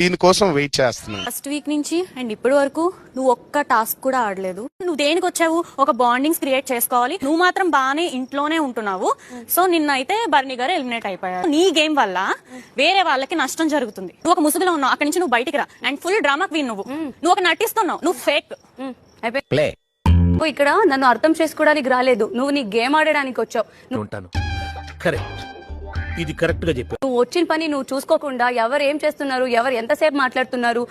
దీనికోసం వెయిట్ చేస్తున్నాను. First week నుంచి అండ్ ఇప్పటి వరకు నువ్వు ఒక్క టాస్క్ కూడా ఆడలేదు. నువ్వు దేనికి వచ్చావు? ఒక బాండింగ్స్ క్రియేట్ చేసుకోవాలి. నువ్వు మాత్రం బాగానే ఇంట్లోనే ఉంటున్నావు. సో నిన్నైతే బర్నీ గారు ఎలిమినేట్ అయిపోయారు. నీ గేమ్ వల్ల వేరే వాళ్ళకి నష్టం జరుగుతుంది. నువ్వు ఒక ముసుగులో ఉన్నావు, అక్కడి నుంచి నువ్వు బయటికి రా. అండ్ ఫుల్ డ్రామా క్వీన్ నువ్వు ఒక నటిస్తున్నావు, నువ్వు ఫేక్. నువ్వు ఇక్కడ నన్ను అర్థం చేసుకోవడానికి రాలేదు, నువ్వు నీ గేమ్ ఆడడానికి వచ్చావు. ఉంటాను. కరెక్ట్, ఇది కరెక్ట్ గా చెప్పావు. నువ్వు వచ్చిన పని నువ్వు చూసుకోకుండా ఎవరు ఏం చేస్తున్నారు, ఎవరు ఎంతసేపు మాట్లాడుతున్నారు.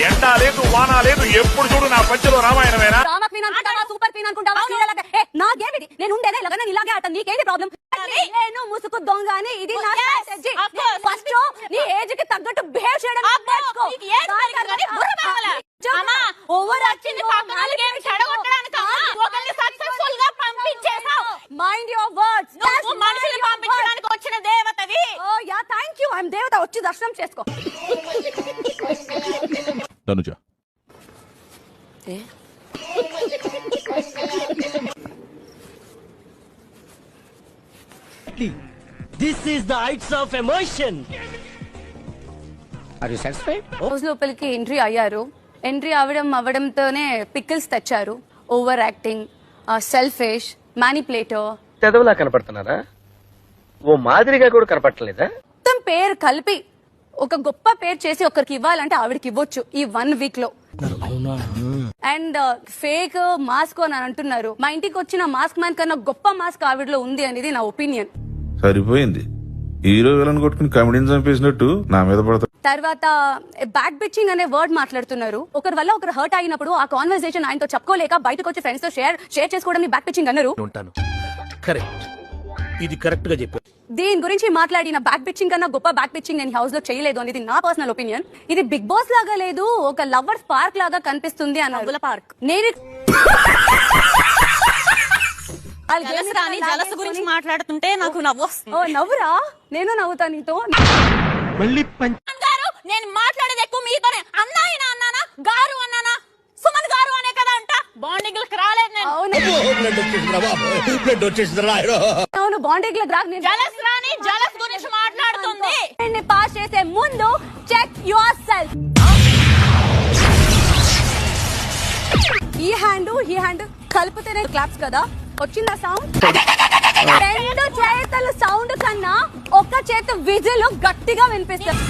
ఎండా లేదు వానా లేదు, ఎప్పుడు చూడు నా పంచలో రామాయణమేనా? Super queen అనుకుంటావా? నా గేమ్ ఇది, నేను ఉండేదే ఇలాగ, నేను ఇలాగే ఆట. నీకేంటి ప్రాబ్లం? నేను ముసుగు దొంగ అని ఇది నా స్ట్రాటజీ. ఫస్ట్ నీ ఏజ్ కి తగ్గట్టు బిహేవ్ చేయడం నేర్చుకో. ఓవర్ యాక్టింగ్ సక్సెస్ఫుల్ గా పంపించేసావు. Mind your words. నువ్వు మనుషుల్ని పంపించడానికి వచ్చిన దేవతవి. Oh yeah, thank you. I am దేవత. వచ్చి దర్శనం చేసుకో. Tanuja, This is the heights of emotion. Are you satisfied? House లోపలికి ఎంట్రీ అయ్యారు. ఎంట్రీ అవడంతోనే పికిల్స్ తెచ్చారు. Over acting, selfish, manipulator. చదువులా కనపడుతున్నారా? ఓ మాదిరిగా కూడా కనపడలేదా? మొత్తం పేరు కలిపి ఒక గొప్ప పేరు చేసి ఒకరికి ఇవ్వాలంటే ఆవిడకి ఇవ్వచ్చు ఈ 1 వీక్ లో. అండ్ ఫేక్ మాస్క్ అని అంటున్నారు. మా ఇంటికి వచ్చిన మాస్క్ మ్యాన్ కన్నా గొప్ప మాస్క్ ఆవిడలో ఉంది అనేది నా ఒపీనియన్. సరిపోయింది. హీరో విలన్ కొట్టుకుని కమెడీని చంపేసినట్టు నా మీద పడతారు. తర్వాత బ్యాక్ బిచ్చింగ్ అనే వర్డ్ మాట్లాడుతున్నారు. ఒకరి వల్ల ఒకరు హర్ట్ అయినప్పుడు ఆ కాన్వర్సేషన్ ఆయనతో చెప్పుకోలేక బయటకు వచ్చి ఫ్రెండ్స్ తో షేర్ చేసుకోవడం బ్యాక్ బిచ్చింగ్ అన్నారు. ఉంటాను. కరెక్ట్, ఇది కరెక్ట్ గా చెప్పావు. దీని గురించి మాట్లాడిన బ్యాక్ బిచ్చింగ్ కన్నా గొప్ప బ్యాక్ బిచ్చింగ్ నేను హౌస్ లో చేయలేదు అనేది నా పర్సనల్ ఒపీనియన్. ఇది బిగ్ బాస్ లాగా లేదు, ఒక లవర్స్ పార్క్ లాగా కనిపిస్తుంది అన్నారు. పార్క్ నేను జలస గురించి మాట్లాడుతుంటే నాకు నవ్వు వస్తుంది. ఓ నవ్వురా, నేను నవ్వుతా నీతో. నేను మాట్లాడేది ఎక్కువ మీతోనే. అన్నాయినా అన్నానా, గారు అన్నానా, సుమన్ గారు అనే కదా అంట. బాండింగ్ రాలేదు నేను. అవును, బాండింగ్ జలస్ రాని జలస్ గురించి మాట్లాడుతుంది. పాస్ చేసే ముందు చెక్ యువర్ సెల్ఫ్. ఈ హ్యాండ్ కలిపితేనే క్లాప్స్ కదా. వచ్చిందా సౌండ్? 2 చేతుల సౌండ్ కన్నా ఒక చేత విజిల్ గట్టిగా వినిపిస్తుంది.